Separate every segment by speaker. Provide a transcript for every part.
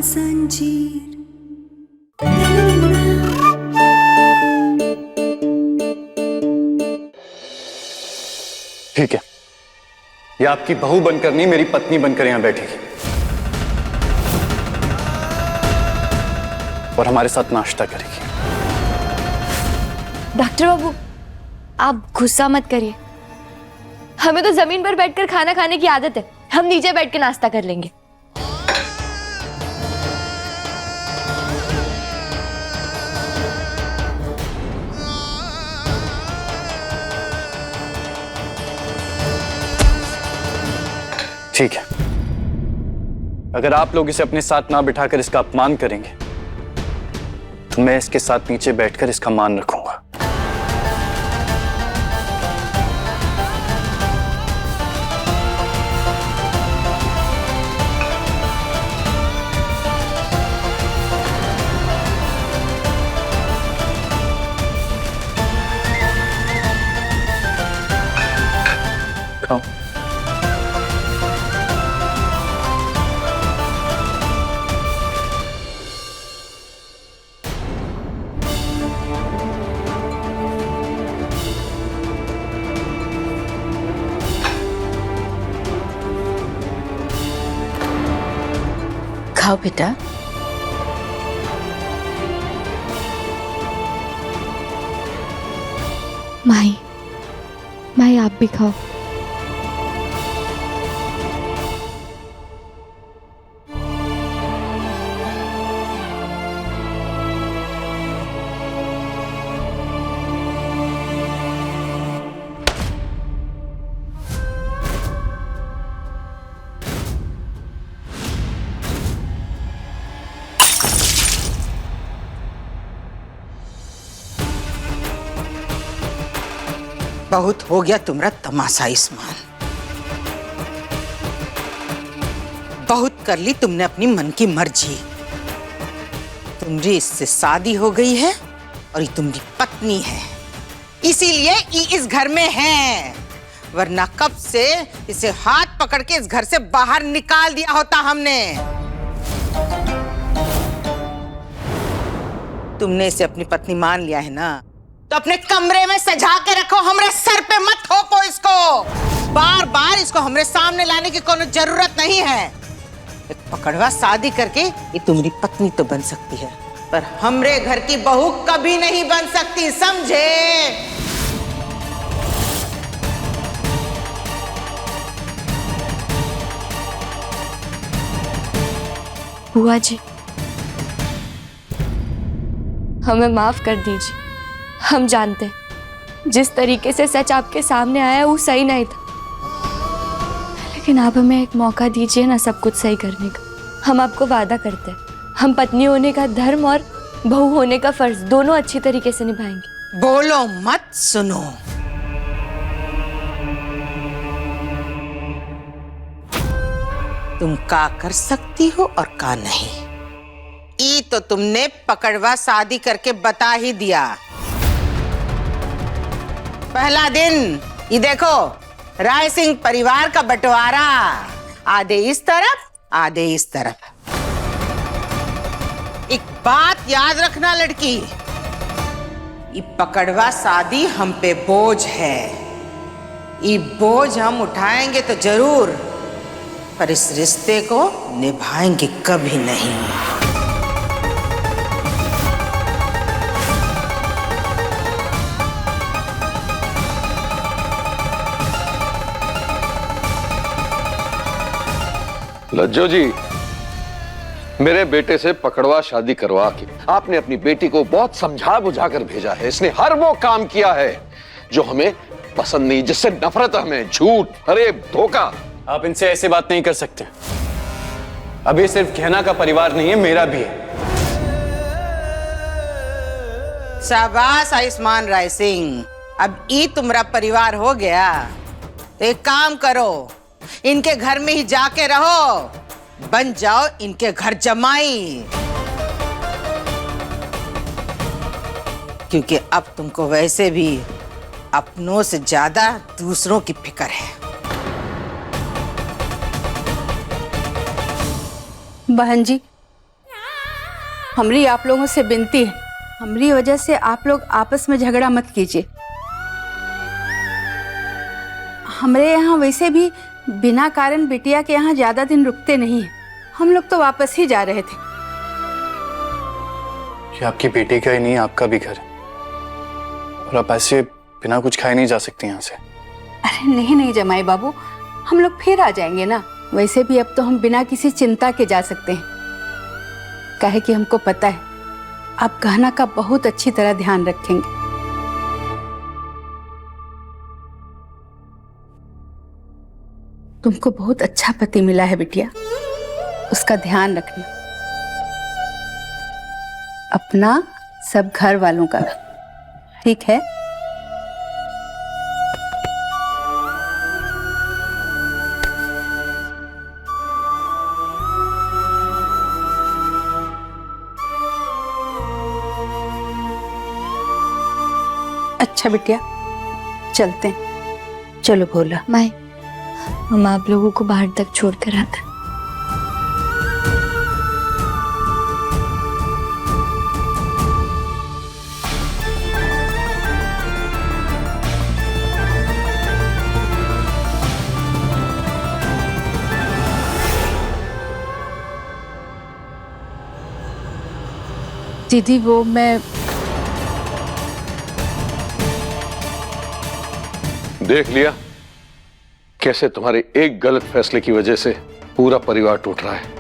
Speaker 1: जंजीर।
Speaker 2: ठीक है, ये आपकी बहू बनकर नहीं मेरी पत्नी बनकर यहां बैठेगी और हमारे साथ नाश्ता करेगी।
Speaker 3: डॉक्टर बाबू, आप गुस्सा मत करिए। हमें तो जमीन पर बैठकर खाना खाने की आदत है, हम नीचे बैठ के नाश्ता कर लेंगे।
Speaker 2: ठीक है, अगर आप लोग इसे अपने साथ ना बिठाकर इसका अपमान करेंगे तो मैं इसके साथ नीचे बैठकर इसका मान रखूंगा। खाओ।
Speaker 4: खाओ बेटा।
Speaker 3: माई, माई आप भी खाओ।
Speaker 4: बहुत हो गया तुम्हारा तमाशा इस्मान। बहुत कर ली तुमने अपनी मन की मर्जी। तुम्हारी इससे शादी हो गई है और ये तुम्हारी पत्नी है, इसीलिए ये इस घर में है, वरना कब से इसे हाथ पकड़ के इस घर से बाहर निकाल दिया होता हमने। तुमने इसे अपनी पत्नी मान लिया है ना, तो अपने कमरे में सजा के रखो, हमरे सर पे मत थोपो इसको। बार बार इसको हमरे सामने लाने की कोई जरूरत नहीं है। एक पकड़वा शादी करके ये तुम्हारी पत्नी तो बन सकती है, पर हमरे घर की बहू कभी नहीं बन सकती, समझे?
Speaker 3: बुआ जी, हमें माफ कर दीजिए। हम जानते हैं जिस तरीके से सच आपके सामने आया वो सही नहीं था, लेकिन आप हमें एक मौका दीजिए ना सब कुछ सही करने का। हम आपको वादा करते हैं, हम पत्नी होने का धर्म और बहू होने का फर्ज दोनों अच्छी तरीके से निभाएंगे।
Speaker 4: बोलो मत, सुनो। तुम का कर सकती हो और का नहीं, ई तो तुमने पकड़वा शादी करके बता ही दिया। पहला दिन ये देखो, राय सिंह परिवार का बंटवारा, आधे इस तरफ आधे इस तरफ। एक बात याद रखना लड़की, ये पकड़वा शादी हम पे बोझ है। ये बोझ हम उठाएंगे तो जरूर, पर इस रिश्ते को निभाएंगे कभी नहीं।
Speaker 5: लज्जो जी, मेरे बेटे से पकड़वा शादी करवा के आपने अपनी बेटी को बहुत समझा बुझा कर भेजा है। इसने हर वो काम किया है जो हमें पसंद नहीं, जिससे नफरत हमें, झूठ, फरेब, धोखा।
Speaker 2: आप इनसे ऐसे बात नहीं कर सकते। अब ये सिर्फ कहना का परिवार नहीं है, मेरा भी है।
Speaker 4: शाबाश आयुष्मान राय सिंह, अब ई तुम्हारा परिवार हो गया। तो एक काम करो, इनके घर में ही जाके रहो, बन जाओ इनके घर जमाई। क्योंकि अब तुमको वैसे भी अपनों से ज्यादा दूसरों की फिक्र है।
Speaker 6: बहन जी,
Speaker 1: हमारी आप लोगों से विनती है, हमारी वजह से आप लोग आपस में झगड़ा मत कीजिए। हमारे यहाँ वैसे भी बिना कारण बिटिया के यहाँ ज्यादा दिन रुकते नहीं हैं। हम लोग तो वापस ही जा रहे थे।
Speaker 2: ये आपकी बेटी का ही नहीं, आपका भी घर है, और आप ऐसे बिना कुछ खाए नहीं जा सकती यहाँ से।
Speaker 1: अरे नहीं नहीं जमाई बाबू, हम लोग फिर आ जाएंगे ना। वैसे भी अब तो हम बिना किसी चिंता के जा सकते हैं। काहे कि हमको पता है आप गहना का बहुत अच्छी तरह ध्यान रखेंगे। तुमको बहुत अच्छा पति मिला है बिटिया, उसका ध्यान रखना, अपना सब घर वालों का, ठीक है? अच्छा बिटिया, चलते हैं। चलो भोला।
Speaker 3: माई, हम आप लोगों को बाहर तक छोड़कर आते।
Speaker 1: दीदी वो मैं
Speaker 5: देख लिया कैसे तुम्हारे एक गलत फैसले की वजह से पूरा परिवार टूट रहा है।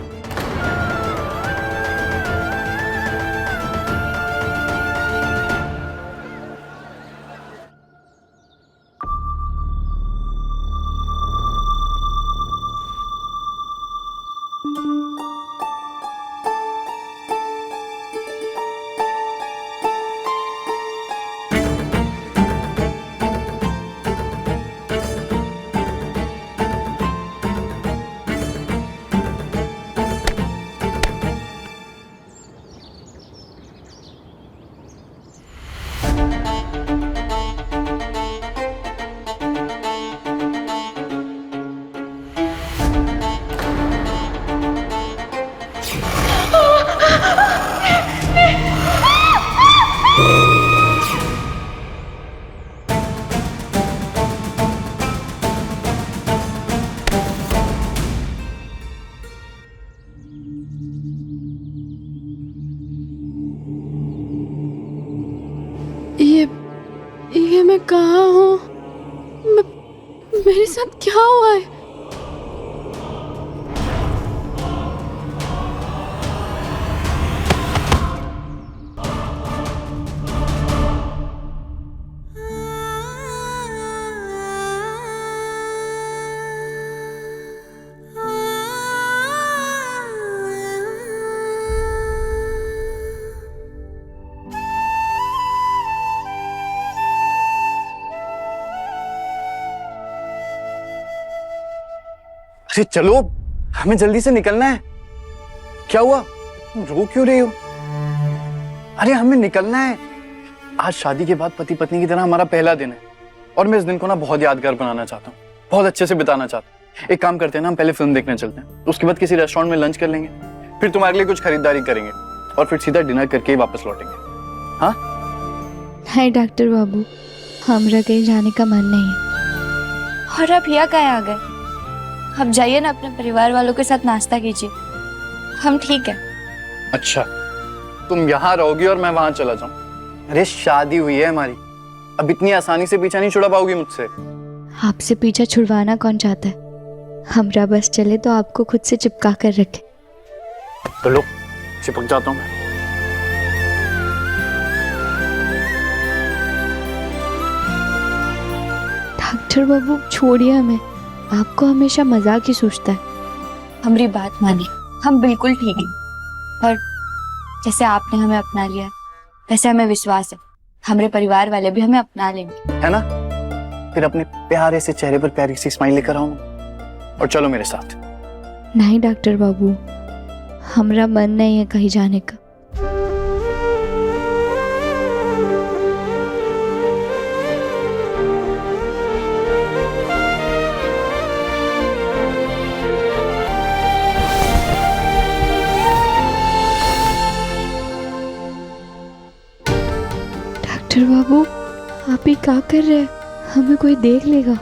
Speaker 6: ये मैं कहाँ हूँ? मेरे साथ क्या हुआ है?
Speaker 2: अरे चलो, हमें जल्दी से निकलना है। क्या हुआ, तुम रो क्यों रही हो? अरे हमें निकलना है। आज शादी के बाद पति पत्नी की तरह हमारा पहला दिन है, और मैं इस दिन को ना बहुत यादगार बनाना चाहता हूँ, बहुत अच्छे से बिताना चाहता हूँ। एक काम करते हैं ना, हम पहले फिल्म देखने चलते हैं, उसके बाद किसी रेस्टोरेंट में लंच कर लेंगे, फिर तुम्हारे लिए कुछ खरीदारी करेंगे, और फिर सीधा डिनर करके ही वापस लौटेंगे। हाँ?
Speaker 3: नहीं डॉक्टर बाबू, हमरा कहीं जाने का मन नहीं है। और आप यहाँ कहाँ आ गए? आप जाइए ना, अपने परिवार वालों के साथ नाश्ता कीजिए, हम ठीक है।
Speaker 2: अच्छा, तुम यहाँ रहोगी और मैं वहां चला जाऊं? अरे शादी हुई है हमारी, अब इतनी आसानी से पीछा नहीं छुड़ा पाओगी मुझसे।
Speaker 3: आपसे पीछा छुड़वाना कौन चाहता है? हमरा बस चले तो आपको खुद से चिपका कर रखे।
Speaker 2: तो लो, चिपक जाता हूँ मैं।
Speaker 3: डॉक्टर बाबू छोड़िए हमें, आपको हमेशा मजाक ही सूझता है। हमारी बात मानिए, हम बिल्कुल ठीक हैं, और जैसे आपने हमें अपना लिया वैसे हमें विश्वास है हमारे परिवार वाले भी हमें अपना लेंगे,
Speaker 2: है ना? फिर अपने प्यारे से चेहरे पर प्यारी सी स्माइल लेकर आओ और चलो मेरे साथ।
Speaker 3: नहीं डॉक्टर बाबू, हमारा मन नहीं है कहीं जाने का। बाबू, आप ही क्या कर रहे हैं? हमें कोई देख लेगा।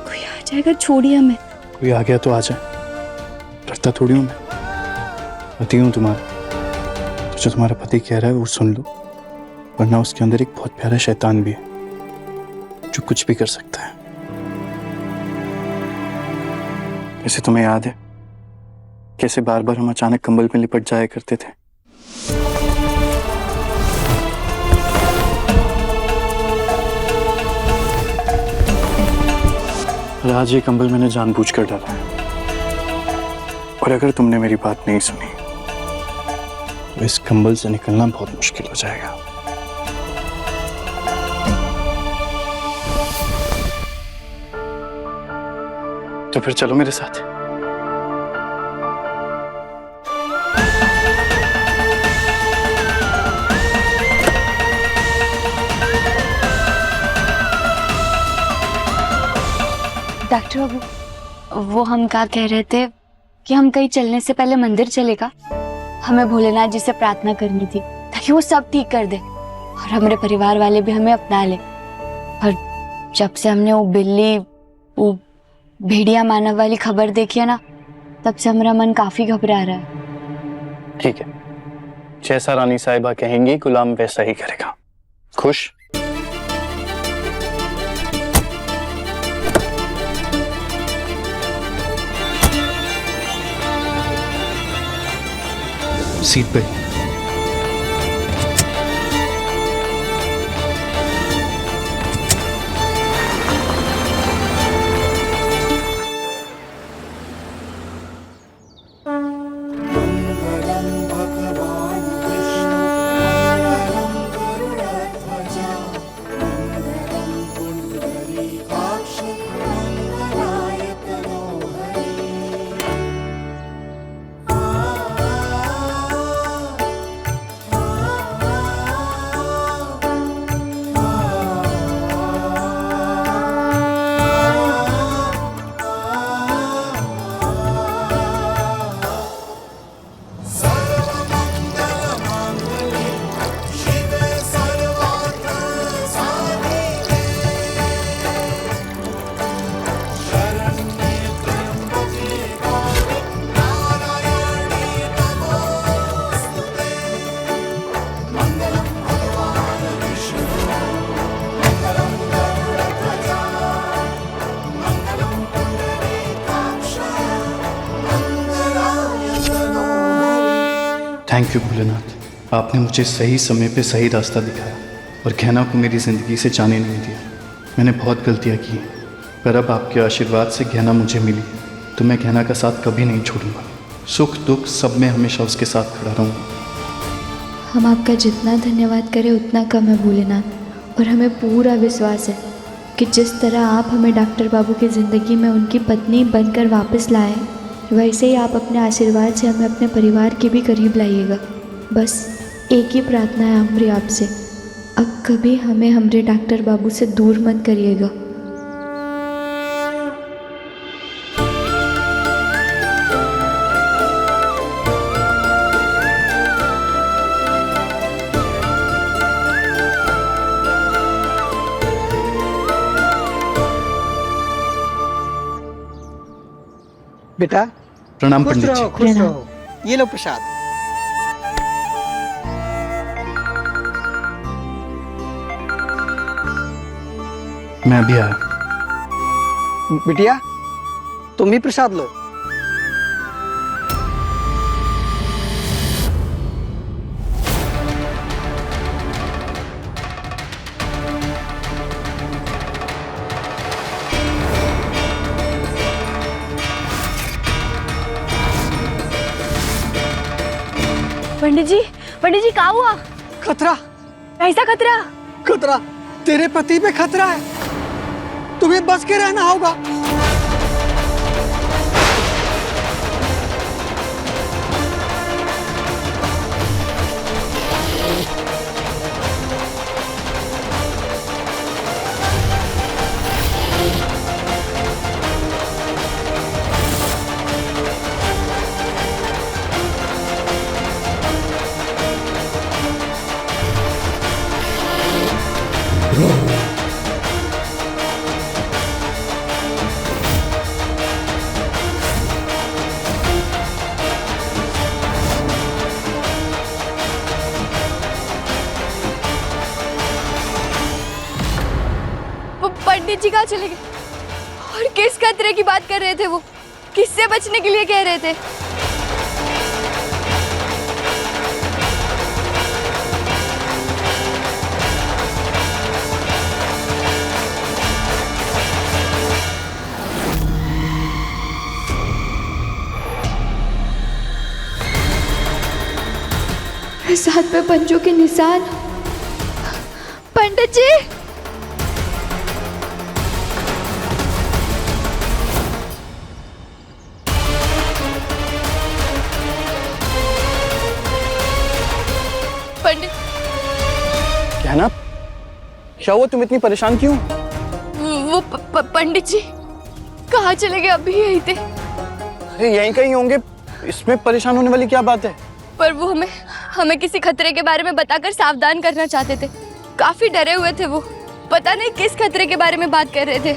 Speaker 3: कोई आ जाएगा, छोड़िए हमें।
Speaker 2: कोई आ गया तो आ जाए, डरता थोड़ी हूँ मैं, पति हूँ तुम्हारा। तो जो तुम्हारा पति कह रहा है वो सुन लो, वरना उसके अंदर एक बहुत प्यारा शैतान भी है जो कुछ भी कर सकता है। वैसे तुम्हें याद है कैसे बार बार हम अचानक कंबल में लिपट जाया करते थे? और आज ये कंबल मैंने जानबूझकर डाला है, और अगर तुमने मेरी बात नहीं सुनी तो इस कंबल से निकलना बहुत मुश्किल हो जाएगा। तो फिर चलो मेरे साथ।
Speaker 3: डॉक्टर बाबू, वो हम क्या कह रहे थे कि हम कहीं चलने से पहले मंदिर चलेगा। हमें भोलेनाथ जी से प्रार्थना करनी थी ताकि वो सब ठीक कर दे और हमारे परिवार वाले भी हमें अपना ले। और जब से हमने वो भेड़िया मानव वाली खबर देखी है ना, तब से हमारा मन काफी घबरा रहा है।
Speaker 2: ठीक है, जैसा रानी साहिबा कहेंगी गुलाम वैसा ही करेगा। खुश? सीट पे। थैंक यू भोलेनाथ, आपने मुझे सही समय पे सही रास्ता दिखाया और घेना को मेरी ज़िंदगी से जाने नहीं दिया। मैंने बहुत गलतियाँ की, पर अब आपके आशीर्वाद से घेना मुझे मिली तो मैं घेना का साथ कभी नहीं छोड़ूंगा। सुख दुख सब में हमेशा उसके साथ खड़ा रहूँगा।
Speaker 3: हम आपका जितना धन्यवाद करें उतना कम है भोलेनाथ, और हमें पूरा विश्वास है कि जिस तरह आप हमें डॉक्टर बाबू की ज़िंदगी में उनकी पत्नी बनकर वापस लाए, वैसे ही आप अपने आशीर्वाद से हमें अपने परिवार के भी करीब लाइएगा। बस एक ही प्रार्थना है हमारी आपसे, अब कभी हमें हमारे डॉक्टर बाबू से दूर मत करिएगा।
Speaker 7: बेटा
Speaker 2: प्रणाम
Speaker 7: खुश
Speaker 2: पंडित जी।
Speaker 7: रहो, खुश रहो। ये लो प्रसाद।
Speaker 2: मैं अभी आया।
Speaker 7: बिटिया तुम भी प्रसाद लो।
Speaker 3: पंडित जी क्या हुआ?
Speaker 7: खतरा,
Speaker 3: ऐसा खतरा?
Speaker 7: खतरा, तेरे पति पे खतरा है, तुम्हें बच के रहना होगा।
Speaker 3: पंडित जी कहाँ चले गए? और किस खतरे की बात कर रहे थे वो? किससे बचने के लिए कह रहे थे? साथ पे पंजों के निशान। पंडित जी, पंडित
Speaker 2: क्या ना, क्या हुआ? तुम इतनी परेशान क्यों?
Speaker 3: वो पंडित जी कहाँ चले गए? अभी यही थे।
Speaker 2: अरे यहीं कहीं होंगे, इसमें परेशान होने वाली क्या बात है?
Speaker 3: पर वो हमें किसी खतरे के बारे में बताकर सावधान करना चाहते थे। काफी डरे हुए थे वो, पता नहीं किस खतरे के बारे में बात कर रहे थे।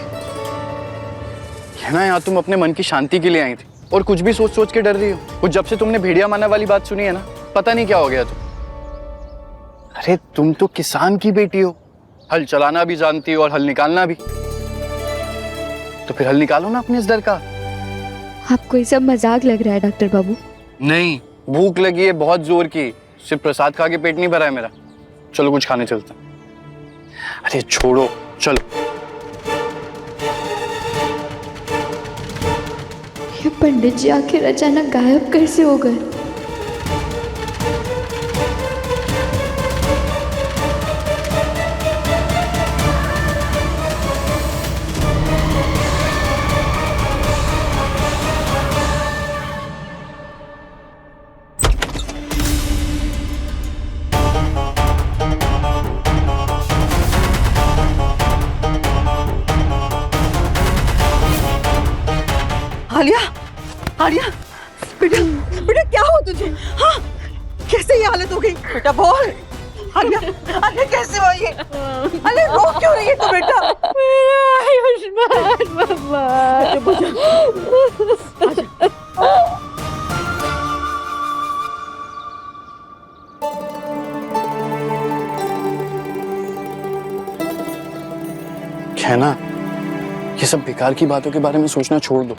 Speaker 2: है ना, यहाँ तुम अपने मन की शांति के लिए आई थी और कुछ भी सोच सोच के डर रही हो। वो जब से तुमने भेड़िया माना वाली बात सुनी है ना, पता नहीं क्या हो गया तुम। अरे तुम तो किसान की बेटी हो, हल चलाना भी जानती हो और हल निकालना भी। तो फिर हल निकालो ना अपने इस डर का।
Speaker 3: आपको ये सब मजाक लग रहा है डॉक्टर बाबू?
Speaker 2: नहीं, भूख लगी है बहुत जोर की, सिर्फ प्रसाद खा के पेट नहीं भरा है मेरा। चलो कुछ खाने चलते हैं। अरे छोड़ो, चलो।
Speaker 3: ये पंडित जी आखिर अचानक गायब कैसे हो गए?
Speaker 8: आलिया, आलिया, बेटा, बेटा क्या हुआ तुझे? हाँ, कैसे ये हालत हो गई? बेटा बोल, आलिया, आलिया कैसे हुआ ये? आलिया रो क्यों रही है तू बेटा? आयुष्मान बाबा।
Speaker 2: है ना, ये सब बेकार की बातों के बारे में सोचना छोड़ दो।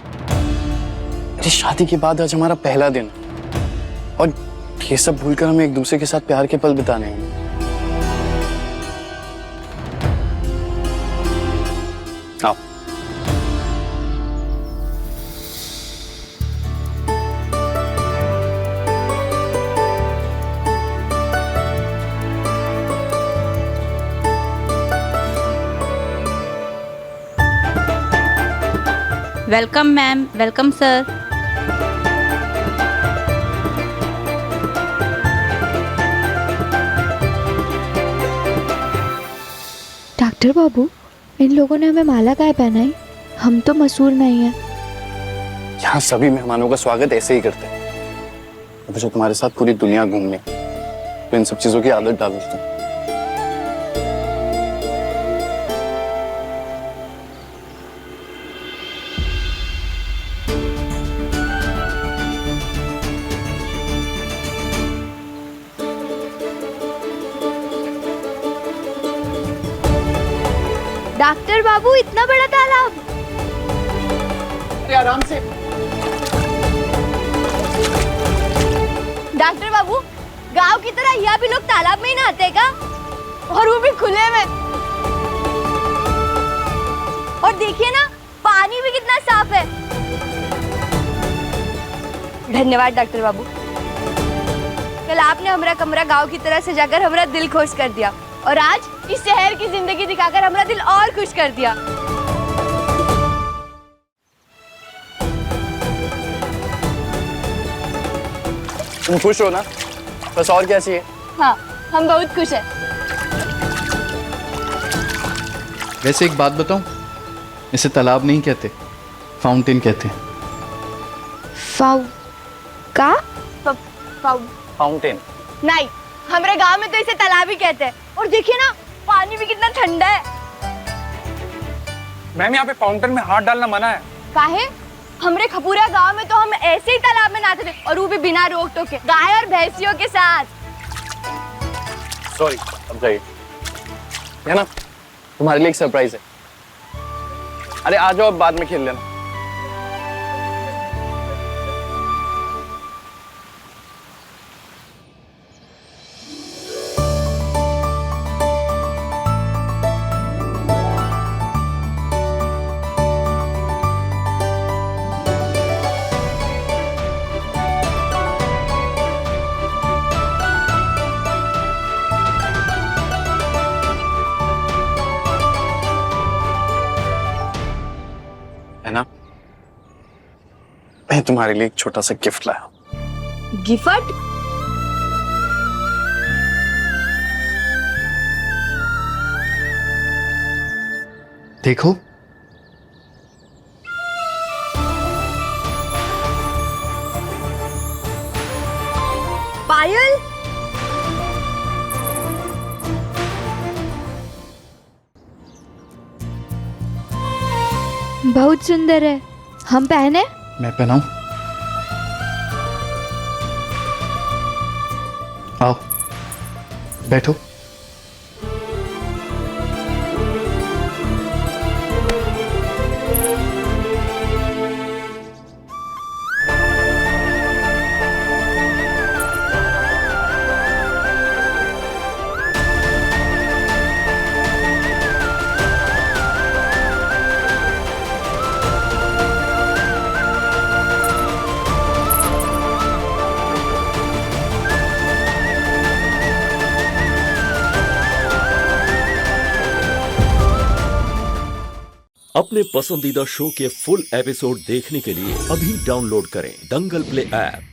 Speaker 2: अरे शादी के बाद आज हमारा पहला दिन और ये सब भूलकर हमें एक दूसरे के साथ प्यार के पल बिताने हैं। आओ।
Speaker 9: Welcome ma'am, welcome sir.
Speaker 3: Doctor बाबू, इन लोगों ने हमें माला काहे पहनाई? हम तो मसूर नहीं है।
Speaker 2: यहाँ सभी मेहमानों का स्वागत ऐसे ही करते हैं। अब जो तुम्हारे साथ पूरी दुनिया घूमने, तो इन सब चीजों की आदत डालो तुम।
Speaker 3: डॉक्टर बाबू, इतना बड़ा तालाब!
Speaker 2: अरे आराम से।
Speaker 3: डॉक्टर बाबू, गांव की तरह यहाँ भी लोग तालाब में ही नहाते हैं क्या? और वो भी खुले में। और देखिए ना, पानी भी कितना साफ है। धन्यवाद डॉक्टर बाबू। कल आपने हमारा कमरा गांव की तरह सजाकर हमारा दिल खुश कर दिया और आज इस शहर की जिंदगी दिखाकर हमारा दिल और खुश कर दिया।
Speaker 2: तुम खुश हो ना? बस और क्या चाहिए?
Speaker 3: हाँ, हम बहुत खुश हैं।
Speaker 10: वैसे एक बात बताऊं, इसे तालाब नहीं कहते, फाउंटेन कहते हैं।
Speaker 2: फाउंटेन?
Speaker 3: नहीं, हमारे गांव में तो इसे तालाब ही कहते हैं। और देखिए ना, पानी भी कितना ठंडा है।
Speaker 7: मैम, यहाँ पे फाउंटेन में हाथ डालना मना है।
Speaker 3: काहे? हमरे खपूरा गांव में तो हम ऐसे ही तालाब में नहाते थे, और वो भी बिना रोक टोक के, गाय और भैंसियों के साथ।
Speaker 2: सॉरी, अब जाइए। है ना, तुम्हारे लिए एक सरप्राइज है। अरे आ जाओ, अब बाद में खेल लेना। है ना, मैं तुम्हारे लिए एक छोटा सा गिफ्ट लाया हूं।
Speaker 3: गिफ्ट?
Speaker 10: देखो,
Speaker 3: पायल? बहुत सुंदर है, हम पहने?
Speaker 10: मैं पहनाऊं? आओ, बैठो।
Speaker 11: अपने पसंदीदा शो के फुल एपिसोड देखने के लिए अभी डाउनलोड करें दंगल प्ले ऐप।